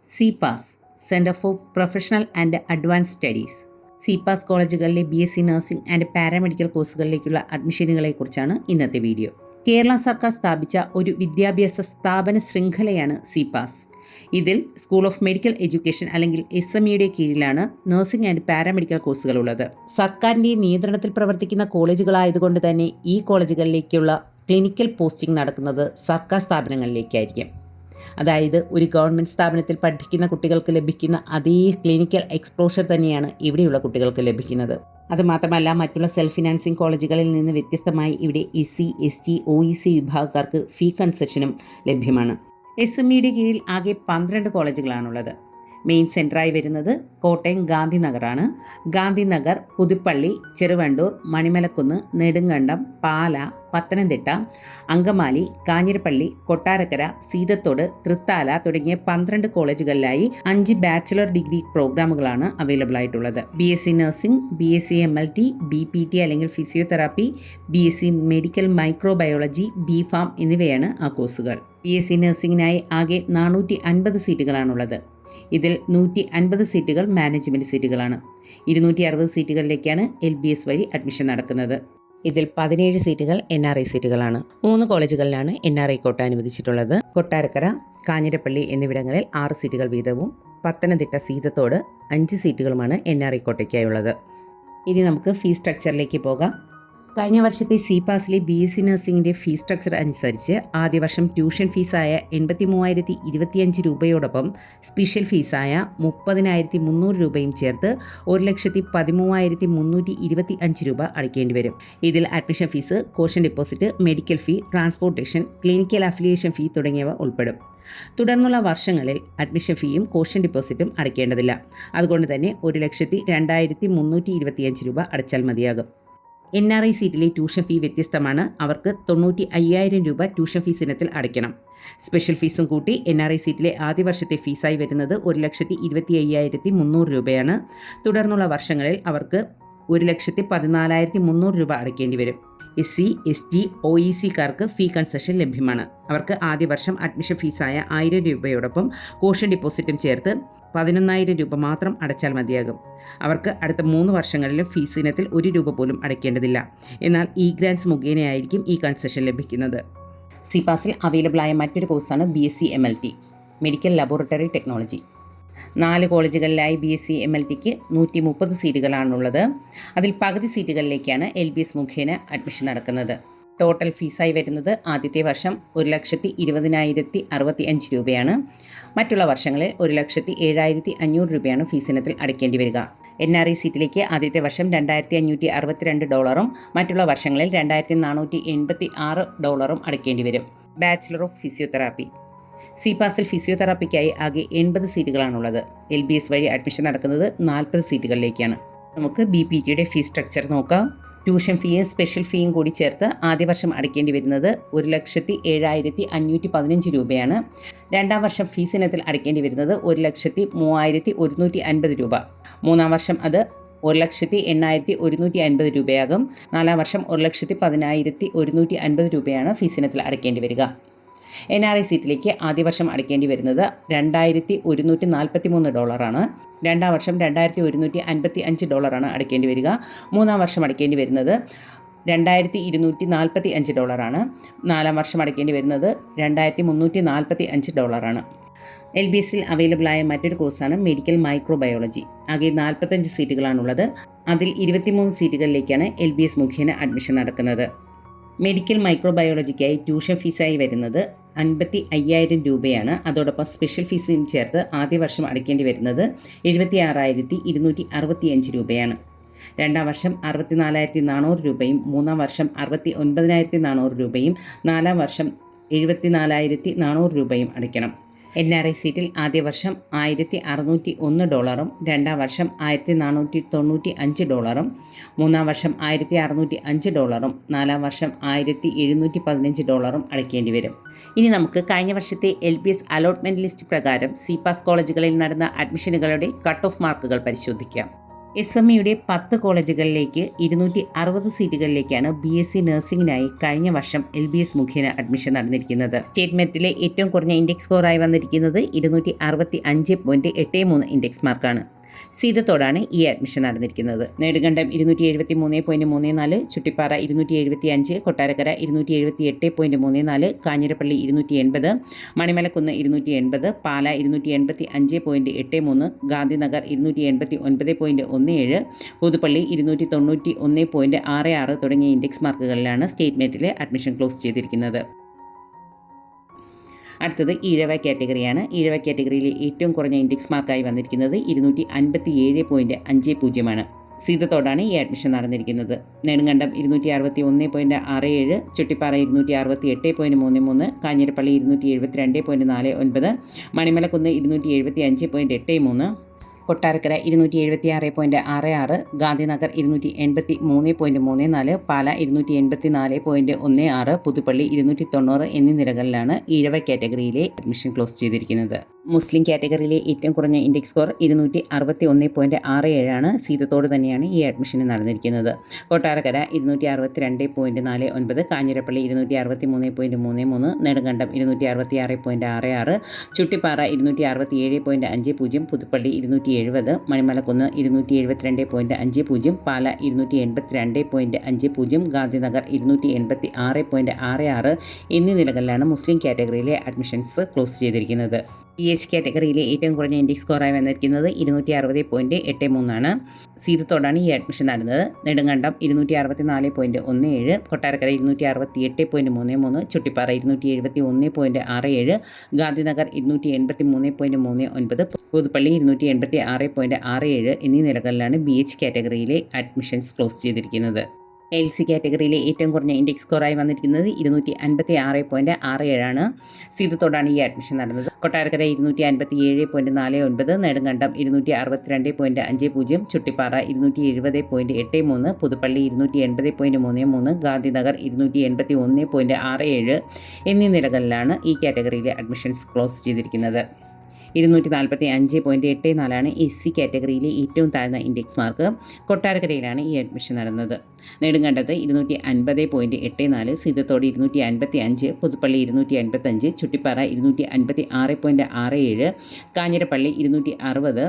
CPAS centre for professional and advance studies. CPAS കോളേജുകളിലെ BSc nursing and paramedical കോഴ്സുകളിലേക്കുള്ള അഡ്മിഷനുകളെക്കുറിച്ചാണ് ഇന്നത്തെ video. Kerala സർക്കാർ സ്ഥാപിച്ച ഒരു വിദ്യാഭ്യാസ സ്ഥാപന ശൃംഖലയാണ് CPAS. ഇതിൽ സ്കൂൾ ഓഫ് മെഡിക്കൽ എഡ്യൂക്കേഷൻ അല്ലെങ്കിൽ SMEയുടെ കീഴിലാണ് നഴ്സിംഗ് ആൻഡ് പാരാമെഡിക്കൽ കോഴ്സുകളുള്ളത്. സർക്കാരിൻ്റെ നിയന്ത്രണത്തിൽ പ്രവർത്തിക്കുന്ന കോളേജുകളായതുകൊണ്ട് തന്നെ ഈ കോളേജുകളിലേക്കുള്ള ക്ലിനിക്കൽ പോസ്റ്റിംഗ് നടക്കുന്നത് സർക്കാർ സ്ഥാപനങ്ങളിലേക്കായിരിക്കും. അതായത് ഒരു ഗവൺമെൻറ് സ്ഥാപനത്തിൽ പഠിക്കുന്ന കുട്ടികൾക്ക് ലഭിക്കുന്ന അതേ ക്ലിനിക്കൽ എക്സ്പോഷർ തന്നെയാണ് ഇവിടെയുള്ള കുട്ടികൾക്ക് ലഭിക്കുന്നത്. അതുമാത്രമല്ല, മറ്റുള്ള സെൽഫ് ഫിനാൻസിങ് കോളേജുകളിൽ നിന്ന് വ്യത്യസ്തമായി ഇവിടെ SC, ST, OEC വിഭാഗക്കാർക്ക് ഫീ കൺസെഷനും ലഭ്യമാണ്. SMEയുടെ കീഴിൽ ആകെ 12 കോളേജുകളാണുള്ളത്. മെയിൻ സെൻറ്ററായി വരുന്നത് കോട്ടയം ഗാന്ധിനഗറാണ്. ഗാന്ധിനഗർ, പുതുപ്പള്ളി, ചെറുവണ്ടൂർ, മണിമലക്കുന്ന്, നെടുങ്കണ്ടം, പാല, പത്തനംതിട്ട, അങ്കമാലി, കാഞ്ഞിരപ്പള്ളി, കൊട്ടാരക്കര, സീതത്തോട്, തൃത്താല തുടങ്ങിയ 12 കോളേജുകളിലായി 5 ബാച്ചിലർ ഡിഗ്രി പ്രോഗ്രാമുകളാണ് അവൈലബിൾ ആയിട്ടുള്ളത്. BSc nursing, BSc MLT, BPT അല്ലെങ്കിൽ physiotherapy, BSc medical microbiology, BPharm എന്നിവയാണ് ആ കോഴ്സുകൾ. BSc നഴ്സിംഗിനായി ആകെ 450 സീറ്റുകളാണുള്ളത്. ഇതിൽ 150 സീറ്റുകൾ മാനേജ്മെൻറ്റ് സീറ്റുകളാണ്. 260 സീറ്റുകളിലേക്കാണ് LBS വഴി അഡ്മിഷൻ നടക്കുന്നത്. ഇതിൽ 17 സീറ്റുകൾ NRI സീറ്റുകളാണ്. 3 കോളേജുകളിലാണ് NRI കോട്ട അനുവദിച്ചിട്ടുള്ളത്. കൊട്ടാരക്കര, കാഞ്ഞിരപ്പള്ളി എന്നിവിടങ്ങളിൽ 6 സീറ്റുകൾ വീതവും പത്തനംതിട്ട, സീതത്തോട് 5 സീറ്റുകളുമാണ് NRI കോട്ടയ്ക്കായുള്ളത്. ഇനി നമുക്ക് ഫീസ് സ്ട്രക്ചറിലേക്ക് പോകാം. കഴിഞ്ഞ വർഷത്തെ CPASലെ BSc നഴ്സിംഗിൻ്റെ ഫീസ് സ്ട്രക്ചർ അനുസരിച്ച് ആദ്യ വർഷം ട്യൂഷൻ ഫീസായ 83,025 രൂപയോടൊപ്പം സ്പെഷ്യൽ ഫീസായ 30,300 രൂപയും ചേർത്ത് 1,13,325 രൂപ അടയ്ക്കേണ്ടി വരും. ഇതിൽ admission fees, caution deposit, medical fee, transportation, clinical affiliation fee തുടങ്ങിയവ ഉൾപ്പെടും. തുടർന്നുള്ള വർഷങ്ങളിൽ അഡ്മിഷൻ ഫീയും കോഷൻ ഡെപ്പോസിറ്റും അടയ്ക്കേണ്ടതില്ല. അതുകൊണ്ട് തന്നെ 1,02,325 രൂപ അടച്ചാൽ മതിയാകും. NRI സീറ്റിലെ ട്യൂഷൻ ഫീ വ്യത്യസ്തമാണ്. അവർക്ക് 95,000 രൂപ ട്യൂഷൻ ഫീസ് ഇനത്തിൽ അടയ്ക്കണം. സ്പെഷ്യൽ ഫീസും കൂട്ടി NRI സീറ്റിലെ ആദ്യ വർഷത്തെ ഫീസായി വരുന്നത് 1,25,300 രൂപയാണ്. തുടർന്നുള്ള വർഷങ്ങളിൽ അവർക്ക് 1,14,300 രൂപ അടയ്ക്കേണ്ടി വരും. SC, ST, OECക്കാർക്ക് ഫീ കൺസെഷൻ ലഭ്യമാണ്. അവർക്ക് ആദ്യ വർഷം അഡ്മിഷൻ ഫീസായ 1,000 രൂപയോടൊപ്പം കോഷൻ ഡെപ്പോസിറ്റും ചേർത്ത് 11,000 രൂപ മാത്രം അടച്ചാൽ മതിയാകും. അവർക്ക് അടുത്ത 3 വർഷങ്ങളിലും ഫീസ് ഇനത്തിൽ 1 രൂപ പോലും അടയ്ക്കേണ്ടതില്ല. എന്നാൽ ഗ്രാൻസ് മുഖേനയായിരിക്കും ഈ കൺസെഷൻ ലഭിക്കുന്നത്. CPASൽ അവൈലബിൾ ആയ മറ്റൊരു കോഴ്സാണ് BSc MLT, medical laboratory technology. 4 കോളേജുകളിലായി BSc MLTക്ക് 130 സീറ്റുകളാണുള്ളത്. അതിൽ പകുതി സീറ്റുകളിലേക്കാണ് LBS മുഖേന അഡ്മിഷൻ നടക്കുന്നത്. ടോട്ടൽ ഫീസായി വരുന്നത് ആദ്യത്തെ വർഷം 1,20,065 രൂപയാണ്. മറ്റുള്ള വർഷങ്ങളിൽ 1,07,500 രൂപയാണ് ഫീസിനത്തിൽ അടയ്ക്കേണ്ടി വരിക. NRI സീറ്റിലേക്ക് ആദ്യത്തെ വർഷം $2,562 മറ്റുള്ള വർഷങ്ങളിൽ $2,486 അടയ്ക്കേണ്ടി വരും. Bachelor of physiotherapy. CPASൽ ഫിസിയോതെറാപ്പിക്കായി ആകെ 80 സീറ്റുകളാണുള്ളത്. LBS വഴി അഡ്മിഷൻ നടക്കുന്നത് 40 സീറ്റുകളിലേക്കാണ്. നമുക്ക് BPTയുടെ ഫീസ് സ്ട്രക്ചർ നോക്കാം. ട്യൂഷൻ ഫീയും സ്പെഷ്യൽ ഫീയും കൂടി ചേർത്ത് ആദ്യ വർഷം അടയ്ക്കേണ്ടി വരുന്നത് 1,07,515 രൂപയാണ്. രണ്ടാം വർഷം ഫീസ് ഇനത്തിൽ അടയ്ക്കേണ്ടി വരുന്നത് 1,03,150 രൂപ. മൂന്നാം വർഷം അത് 1,08,150 രൂപയാകും. നാലാം വർഷം 1,10,150 രൂപയാണ് ഫീസ് ഇനത്തിൽ അടയ്ക്കേണ്ടി വരിക. NRI സീറ്റിലേക്ക് ആദ്യ വർഷം അടയ്ക്കേണ്ടി വരുന്നത് $2,143 രണ്ടാം വർഷം $2,155 അടയ്ക്കേണ്ടി വരിക. മൂന്നാം വർഷം അടയ്ക്കേണ്ടി വരുന്നത് $2,245. നാലാം വർഷം അടയ്ക്കേണ്ടി വരുന്നത് $2,345. LBSൽ അവൈലബിൾ ആയ മറ്റൊരു കോഴ്സാണ് മെഡിക്കൽ മൈക്രോബയോളജി. ആകെ 45 സീറ്റുകളാണുള്ളത്. അതിൽ 23 സീറ്റുകളിലേക്കാണ് LBS മുഖേന അഡ്മിഷൻ നടക്കുന്നത്. മെഡിക്കൽ മൈക്രോബയോളജിക്കായി ട്യൂഷൻ ഫീസായി വരുന്നത് 55,000 രൂപയാണ്. അതോടൊപ്പം സ്പെഷ്യൽ ഫീസും ചേർത്ത് ആദ്യ വർഷം അടയ്ക്കേണ്ടി വരുന്നത് 76,265 രൂപയാണ്. രണ്ടാം വർഷം 64,400 രൂപയും മൂന്നാം വർഷം 69,400 രൂപയും നാലാം വർഷം 74,400 രൂപയും അടയ്ക്കണം. NRI സീറ്റിൽ ആദ്യ വർഷം $1,601, രണ്ടാം വർഷം $1,495, മൂന്നാം വർഷം $1,605, നാലാം വർഷം $1,715 അടയ്ക്കേണ്ടി വരും. ഇനി നമുക്ക് കഴിഞ്ഞ വർഷത്തെ LBS അലോട്ട്മെൻറ്റ് ലിസ്റ്റ് പ്രകാരം CPAS കോളേജുകളിൽ നടന്ന അഡ്മിഷനുകളുടെ കട്ട് ഓഫ് മാർക്കുകൾ പരിശോധിക്കാം. SMEയുടെ 10 കോളേജുകളിലേക്ക് 260 സീറ്റുകളിലേക്കാണ് BSc നഴ്സിംഗിനായി കഴിഞ്ഞ വർഷം LBS മുഖേന അഡ്മിഷൻ നടന്നിരിക്കുന്നത്. സ്റ്റേറ്റ് മെറിറ്റിലെ ഏറ്റവും കുറഞ്ഞ ഇൻഡെക്സ് സ്കോറായി വന്നിരിക്കുന്നത് 265.83 ഇൻഡെക്സ് മാർക്കാണ്. സീതത്തോടാണ് ഈ അഡ്മിഷൻ നടന്നിരിക്കുന്നത്. നെടുങ്കണ്ടം 273.34, ചുട്ടിപ്പാറ 275, കൊട്ടാരക്കര 278.34, കാഞ്ഞിരപ്പള്ളി 280, മണിമലക്കുന്ന് 280, പാല 285.83, ഗാന്ധിനഗർ 289.17, പുതുപ്പള്ളി 291.66 തുടങ്ങിയ ഇൻഡെക്സ് മാർക്കുകളിലാണ് സ്റ്റേറ്റ് മെറിറ്റിലെ അഡ്മിഷൻ ക്ലോസ് ചെയ്തിരിക്കുന്നത്. അടുത്തത് ഈഴവ കാറ്റഗറിയാണ്. ഈഴവ കാറ്റഗറിയിലെ ഏറ്റവും കുറഞ്ഞ ഇൻഡെക്സ് മാർക്കായി വന്നിരിക്കുന്നത് 257.50 സീതത്തോടാണ് ഈ അഡ്മിഷൻ നടന്നിരിക്കുന്നത്. നെടുങ്കണ്ടം 261.67, ചുട്ടിപ്പാറ 268.33, കാഞ്ഞിരപ്പള്ളി 272.49, മണിമലക്കുന്ന് 275.83, കൊട്ടാരക്കര 276.66, ഗാന്ധിനഗർ 283.34, പാല 284.16, പുതുപ്പള്ളി 290 എന്നീ നിലകളിലാണ് ഈഴവ കാറ്റഗറിയിലെ അഡ്മിഷൻ ക്ലോസ് ചെയ്തിരിക്കുന്നത്. മുസ്ലിം കാറ്റഗറിയിലെ ഏറ്റവും കുറഞ്ഞ ഇൻഡെക്സ് സ്കോർ 261.67 സീതത്തോട് തന്നെയാണ് ഈ അഡ്മിഷന് നടന്നിരിക്കുന്നത്. കൊട്ടാരക്കര 262.49, കാഞ്ഞിരപ്പള്ളി 263.33, നെടുങ്കണ്ടം 266.66, ചുട്ടിപ്പാറ 267.50, പുതുപ്പള്ളി 270, മണിമലക്കുന്ന് 272.50, പാല 282.50, ഗാന്ധിനഗർ 286.66 എന്നീ നിലകളിലാണ് മുസ്ലിം കാറ്റഗറിയിലെ അഡ്മിഷൻസ് ക്ലോസ് ചെയ്തിരിക്കുന്നത്. PH കാറ്റഗറിയിലെ ഏറ്റവും കുറഞ്ഞ ഇൻഡെക്സ് സ്കോറായി വന്നിരിക്കുന്നത് 260.83 സീതത്തോടാണ് ഈ അഡ്മിഷൻ നടന്നത്. നെടുങ്കണ്ടം 264.17, കൊട്ടാരക്കര 268.33, ചുട്ടിപ്പാറ 271.67, ഗാന്ധിനഗർ 283.39, പുതുപ്പള്ളി 286.67 എന്നീ നിലകളിലാണ് BH കാറ്റഗറിയിലെ അഡ്മിഷൻസ് ക്ലോസ് ചെയ്തിരിക്കുന്നത്. LC കാറ്റഗറിയിലെ ഏറ്റവും കുറഞ്ഞ ഇൻഡെക്സ് സ്കോറായി വന്നിരിക്കുന്നത് 256.67 സീതത്തോടാണ് ഈ അഡ്മിഷൻ നടന്നത്. കൊട്ടാരക്കര 257.49, നെടുങ്കണ്ടം 262.50, ചുട്ടിപ്പാറ 270.83, പുതുപ്പള്ളി 280.33, ഗാന്ധിനഗർ 281.67 എന്നീ നിലകളിലാണ് ഈ കാറ്റഗറിയിലെ അഡ്മിഷൻസ് ക്ലോസ് ചെയ്തിരിക്കുന്നത്. 245.84 SC കാറ്റഗറിയിലെ ഏറ്റവും താഴ്ന്ന ഇൻഡെക്സ് മാർക്ക്. കൊട്ടാരക്കരയിലാണ് ഈ അഡ്മിഷൻ നടന്നത്. നെടുങ്കണ്ടത്ത് 250.84, സീതത്തോട് 255, പുതുപ്പള്ളി 255, ചുട്ടിപ്പാറ 256.67, കാഞ്ഞിരപ്പള്ളി 260,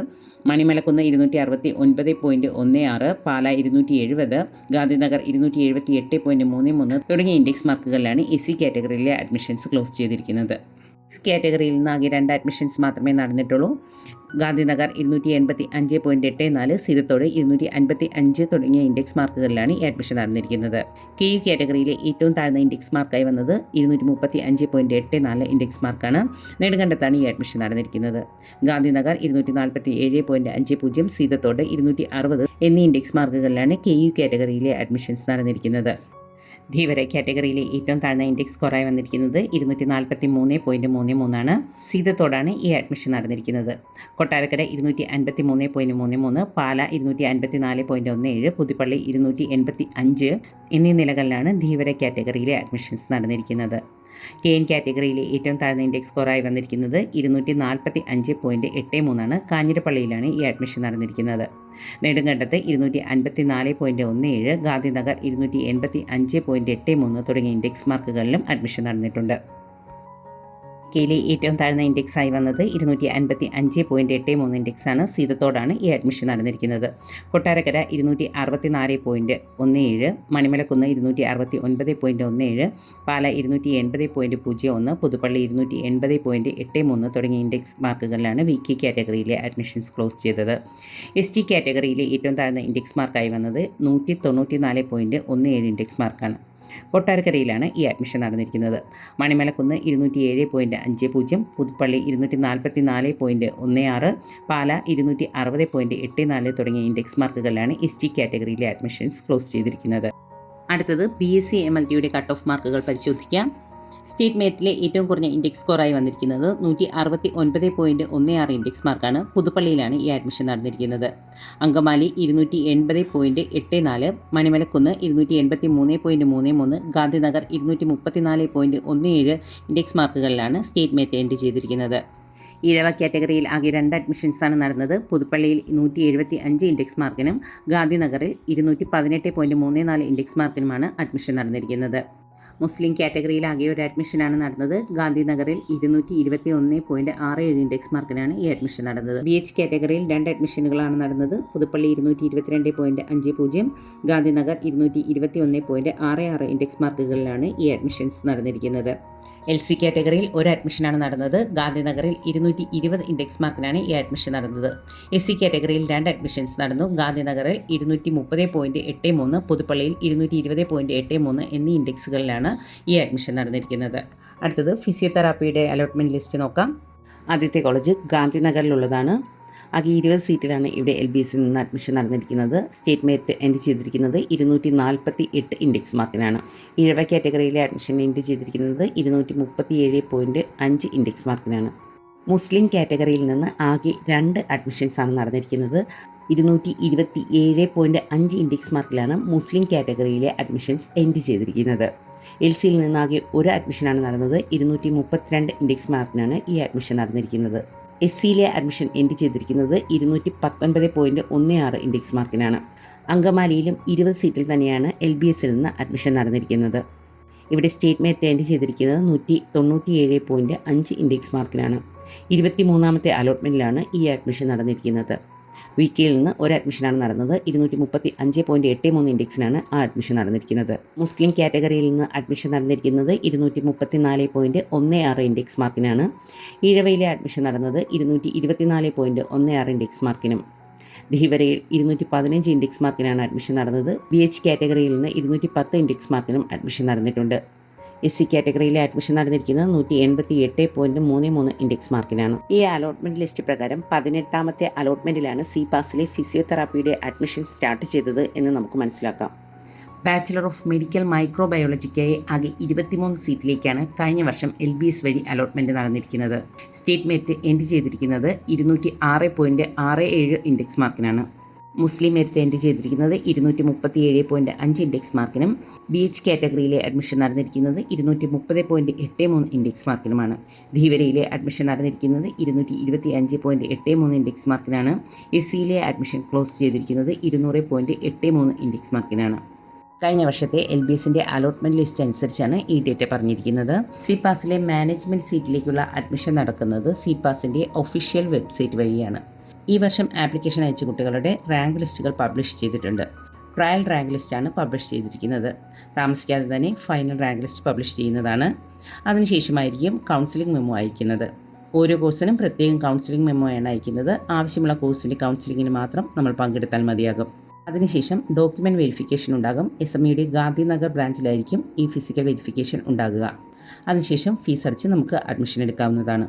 മണിമലക്കുന്ന് 269.16, പാല 270, ഗാന്ധിനഗർ 278.33 തുടങ്ങിയ ഇൻഡെക്സ് മാർക്കുകളിലാണ് SC കാറ്റഗറിയിലെ അഡ്മിഷൻസ് ക്ലോസ് ചെയ്തിരിക്കുന്നത്. കാറ്റഗറിയിൽ നിന്ന് ആകെ 2 അഡ്മിഷൻസ് മാത്രമേ നടന്നിട്ടുള്ളൂ. ഗാന്ധിനഗർ 285.84, സീതത്തോട് 255 തുടങ്ങിയ ഇൻഡെക്സ് മാർക്കുകളിലാണ് ഈ അഡ്മിഷൻ നടന്നിരിക്കുന്നത്. KU കാറ്റഗറിയിലെ ഏറ്റവും താഴ്ന്ന ഇൻഡെക്സ് മാർക്കായി വന്നത് 235.84 ഇൻഡെക്സ് മാർക്കാണ്. നെടുങ്കണ്ടത്താണ് ഈ അഡ്മിഷൻ നടന്നിരിക്കുന്നത്. ഗാന്ധിനഗർ 247.50, സീതത്തോട് 260 എന്നീ ഇൻഡെക്സ് മാർക്കുകളിലാണ് KU കാറ്റഗറിയിലെ അഡ്മിഷൻസ് നടന്നിരിക്കുന്നത്. ധീവര കാറ്റഗറിയിലെ ഏറ്റവും താഴ്ന്ന ഇൻഡെക്സ് സ്കോറായി വന്നിരിക്കുന്നത് 243.33 സീതത്തോടാണ് ഈ അഡ്മിഷൻ നടന്നിരിക്കുന്നത്. കൊട്ടാരക്കര 253.33, പാല 254.17, പുതുപ്പള്ളി 285 എന്നീ നിലകളിലാണ് ധീവര കാറ്റഗറിയിലെ അഡ്മിഷൻസ് നടന്നിരിക്കുന്നത്. KN കാറ്റഗറിയിലെ ഏറ്റവും താഴ്ന്ന ഇൻഡെക്സ് സ്കോറായി വന്നിരിക്കുന്നത് 245.83 കാഞ്ഞിരപ്പള്ളിയിലാണ് ഈ അഡ്മിഷൻ നടന്നിരിക്കുന്നത്. നെടുങ്കണ്ടത്ത് 254.17, ഗാന്ധിനഗർ 285.83 തുടങ്ങിയ ഇൻഡെക്സ് മാർക്കുകളിലും അഡ്മിഷൻ നടന്നിട്ടുണ്ട്. കെയിലെ ഏറ്റവും താഴ്ന്ന ഇൻഡെക്സായി വന്നത് 255.83 ഇൻഡെക്സാണ്. സീതത്തോടാണ് ഈ അഡ്മിഷൻ നടന്നിരിക്കുന്നത്. കൊട്ടാരക്കര 264.17, മണിമലക്കുന്ന് 269.17, പാല 280.01, പുതുപ്പള്ളി 280.83 തുടങ്ങിയ ഇൻഡെക്സ് മാർക്കുകളിലാണ് VK കാറ്റഗറിയിലെ അഡ്മിഷൻസ് ക്ലോസ് ചെയ്തത്. ST കാറ്റഗറിയിലെ ഏറ്റവും താഴ്ന്ന ഇൻഡെക്സ് മാർക്കായി വന്നത് 194.17 ഇൻഡെക്സ് മാർക്കാണ്. കൊട്ടാരക്കരയിലാണ് ഈ അഡ്മിഷൻ നടന്നിരിക്കുന്നത്. മണിമലക്കുന്ന് 207.50, പുതുപ്പള്ളി 244.16, പാല 260.84 തുടങ്ങിയ ഇൻഡെക്സ് മാർക്കുകളിലാണ് ST കാറ്റഗറിയിലെ അഡ്മിഷൻസ് ക്ലോസ് ചെയ്തിരിക്കുന്നത്. അടുത്തത് BSc MLTയുടെ കട്ട് ഓഫ് മാർക്കുകൾ പരിശോധിക്കാം. സ്റ്റേറ്റ് മെറിറ്റിലെ ഏറ്റവും കുറഞ്ഞ ഇൻഡെക്സ് സ്കോറായി വന്നിരിക്കുന്നത് 169.16 ഇൻഡെക്സ് മാർക്കാണ്. പുതുപ്പള്ളിയിലാണ് ഈ അഡ്മിഷൻ നടന്നിരിക്കുന്നത്. അങ്കമാലി 280.84, മണിമലക്കുന്ന് 283.33, ഗാന്ധിനഗർ 234.17 ഇൻഡെക്സ് മാർക്കുകളിലാണ് സ്റ്റേറ്റ് മെറിറ്റ് എൻട്രി ചെയ്തിരിക്കുന്നത്. ഈഴവ കാറ്റഗറിയിൽ ആകെ 2 അഡ്മിഷൻസാണ് നടന്നത്. പുതുപ്പള്ളിയിൽ 175 ഇൻഡെക്സ് മാർക്കിനും ഗാന്ധിനഗറിൽ 218.34 ഇൻഡെക്സ് മാർക്കിനുമാണ് അഡ്മിഷൻ നടന്നിരിക്കുന്നത്. മുസ്ലിം കാറ്റഗറിയിൽ ആകെ ഒരു അഡ്മിഷനാണ് നടന്നത്. ഗാന്ധിനഗറിൽ 221.67 ഇൻഡെക്സ് മാർക്കിനാണ് ഈ അഡ്മിഷൻ നടന്നത്. BH കാറ്റഗറിയിൽ 2 അഡ്മിഷനുകളാണ് നടന്നത്. പുതുപ്പള്ളി 222.50, ഗാന്ധിനഗർ 221.66 ഇൻഡെക്സ് മാർക്കുകളിലാണ് ഈ അഡ്മിഷൻസ് നടന്നിരിക്കുന്നത്. LC കാറ്റഗറിയിൽ ഒരു അഡ്മിഷനാണ് നടന്നത്. ഗാന്ധിനഗറിൽ 220 ഇൻഡെക്സ് മാർക്കിനാണ് ഈ അഡ്മിഷൻ നടന്നത്. SC കാറ്റഗറിയിൽ 2 അഡ്മിഷൻസ് നടന്നു. ഗാന്ധിനഗറിൽ 230.83, പുതുപ്പള്ളിയിൽ 220.83 എന്നീ ഇൻഡെക്സുകളിലാണ് ഈ അഡ്മിഷൻ നടന്നിരിക്കുന്നത്. അടുത്തത് ഫിസിയോതെറാപ്പിയുടെ അലോട്ട്മെൻറ്റ് ലിസ്റ്റ് നോക്കാം. ആദ്യത്തെ കോളേജ് ഗാന്ധിനഗറിലുള്ളതാണ്. ആകെ 20 സീറ്റിലാണ് ഇവിടെ LBSൽ നിന്ന് അഡ്മിഷൻ നടന്നിരിക്കുന്നത്. സ്റ്റേറ്റ് മെറിറ്റ് എൻട്രി ചെയ്തിരിക്കുന്നത് 248 ഇൻഡെക്സ് മാർക്കിനാണ്. ഈഴവ കാറ്റഗറിയിലെ അഡ്മിഷൻ എൻട്രി ചെയ്തിരിക്കുന്നത് 237.5 ഇൻഡെക്സ് മാർക്കിനാണ്. മുസ്ലിം കാറ്റഗറിയിൽ നിന്ന് ആകെ 2 അഡ്മിഷൻസാണ് നടന്നിരിക്കുന്നത്. 227.5 ഇൻഡെക്സ് മാർക്കിലാണ് മുസ്ലിം കാറ്റഗറിയിലെ അഡ്മിഷൻസ് എൻട്രി ചെയ്തിരിക്കുന്നത്. LCയിൽ നിന്നാകെ ഒരു അഡ്മിഷനാണ് നടന്നത്. 232 ഇൻഡെക്സ് മാർക്കിനാണ് ഈ അഡ്മിഷൻ നടന്നിരിക്കുന്നത്. SCയിലെ അഡ്മിഷൻ എൻട്രി ചെയ്തിരിക്കുന്നത് 219.16 ഇൻഡെക്സ് മാർക്കിനാണ്. അങ്കമാലിയിലും 20 സീറ്റിൽ തന്നെയാണ് LBSൽ നിന്ന് അഡ്മിഷൻ നടന്നിരിക്കുന്നത്. ഇവിടെ സ്റ്റേറ്റ് മെറിറ്റ് എൻട്രി ചെയ്തിരിക്കുന്നത് 197.5 ഇൻഡെക്സ് മാർക്കിനാണ്. 23ാമത്തെ അലോട്ട്മെൻറ്റിലാണ് ഈ അഡ്മിഷൻ നടന്നിരിക്കുന്നത്. VKയിൽ നിന്ന് ഒരു അഡ്മിഷനാണ് നടന്നത്. 235.83 ഇൻഡെക്സിനാണ് ആ അഡ്മിഷൻ നടന്നിരിക്കുന്നത്. മുസ്ലിം കാറ്റഗറിയിൽ നിന്ന് അഡ്മിഷൻ നടന്നിരിക്കുന്നത് 234.16 ഇൻഡെക്സ് മാർക്കിനാണ്. ഈഴവയിലെ അഡ്മിഷൻ നടന്നത് 224.16 ഇൻഡെക്സ് മാർക്കിനും. ധീവരയിൽ 215 ഇൻഡെക്സ് മാർക്കിനാണ് അഡ്മിഷൻ നടന്നത്. BH കാറ്റഗറിയിൽ നിന്ന് 210 ഇൻഡെക്സ് മാർക്കിനും അഡ്മിഷൻ നടന്നിട്ടുണ്ട്. SC കാറ്റഗറിയിലെ അഡ്മിഷൻ നടന്നിരിക്കുന്നത് 188.33 ഇൻഡെക്സ് മാർക്കിനാണ്. ഈ അലോട്ട്മെൻറ്റ് ലിസ്റ്റ് പ്രകാരം 18ാമത്തെ അലോട്ട്മെൻറ്റിലാണ് CPASലെ ഫിസിയോതെറാപ്പിയുടെ അഡ്മിഷൻ സ്റ്റാർട്ട് ചെയ്തത് എന്ന് നമുക്ക് മനസ്സിലാക്കാം. ബാച്ചിലർ ഓഫ് മെഡിക്കൽ മൈക്രോബയോളജിക്കായി ആകെ 23 സീറ്റിലേക്കാണ് കഴിഞ്ഞ വർഷം LBS വഴി അലോട്ട്മെൻറ്റ് നടന്നിരിക്കുന്നത്. സ്റ്റേറ്റ് മെറിറ്റ് എൻട്രി ചെയ്തിരിക്കുന്നത് 206.67 ഇൻഡെക്സ് മാർക്കിനാണ്. മുസ്ലിം മെറിറ്റ് എൻട്രി ചെയ്തിരിക്കുന്നത് 237.5 ഇൻഡെക്സ് മാർക്കിനും. BH കാറ്റഗറിയിലെ അഡ്മിഷൻ നടന്നിരിക്കുന്നത് 230.83 ഇൻഡെക്സ് മാർക്കിനുമാണ്. ധീവരയിലെ അഡ്മിഷൻ നടന്നിരിക്കുന്നത് 225.83 ഇൻഡെക്സ് മാർക്കിനാണ്. SCയിലെ അഡ്മിഷൻ ക്ലോസ് ചെയ്തിരിക്കുന്നത് 200.83 ഇൻഡെക്സ് മാർക്കിനാണ്. കഴിഞ്ഞ വർഷത്തെ LBSൻ്റെ അലോട്ട്മെൻറ്റ് ലിസ്റ്റ് അനുസരിച്ചാണ് ഈ ഡേറ്റ് പറഞ്ഞിരിക്കുന്നത്. CPASലെ മാനേജ്മെൻറ്റ് സീറ്റിലേക്കുള്ള അഡ്മിഷൻ നടക്കുന്നത് CPASൻ്റെ ഒഫീഷ്യൽ വെബ്സൈറ്റ് വഴിയാണ്. ഈ വർഷം ആപ്ലിക്കേഷൻ അയച്ച കുട്ടികളുടെ റാങ്ക് ലിസ്റ്റുകൾ പബ്ലിഷ് ചെയ്തിട്ടുണ്ട്. ട്രയൽ റാങ്ക് ലിസ്റ്റാണ് പബ്ലിഷ് ചെയ്തിരിക്കുന്നത്. താമസിക്കാതെ തന്നെ ഫൈനൽ റാങ്ക് ലിസ്റ്റ് പബ്ലിഷ് ചെയ്യുന്നതാണ്. അതിനുശേഷമായിരിക്കും കൗൺസിലിംഗ് മെമ്മോ അയക്കുന്നത്. ഓരോ കോഴ്സിനും പ്രത്യേകം കൗൺസിലിംഗ് മെമ്മോയാണ് അയക്കുന്നത്. ആവശ്യമുള്ള കോഴ്സിൻ്റെ കൗൺസിലിങ്ങിന് മാത്രം നമ്മൾ പങ്കെടുത്താൽ മതിയാകും. അതിനുശേഷം ഡോക്യുമെൻറ്റ് വെരിഫിക്കേഷൻ ഉണ്ടാകും. SMEയുടെ ഗാന്ധിനഗർ ബ്രാഞ്ചിലായിരിക്കും ഈ ഫിസിക്കൽ വെരിഫിക്കേഷൻ ഉണ്ടാകുക. അതിനുശേഷം ഫീസ് അടച്ച് നമുക്ക് അഡ്മിഷൻ എടുക്കാവുന്നതാണ്.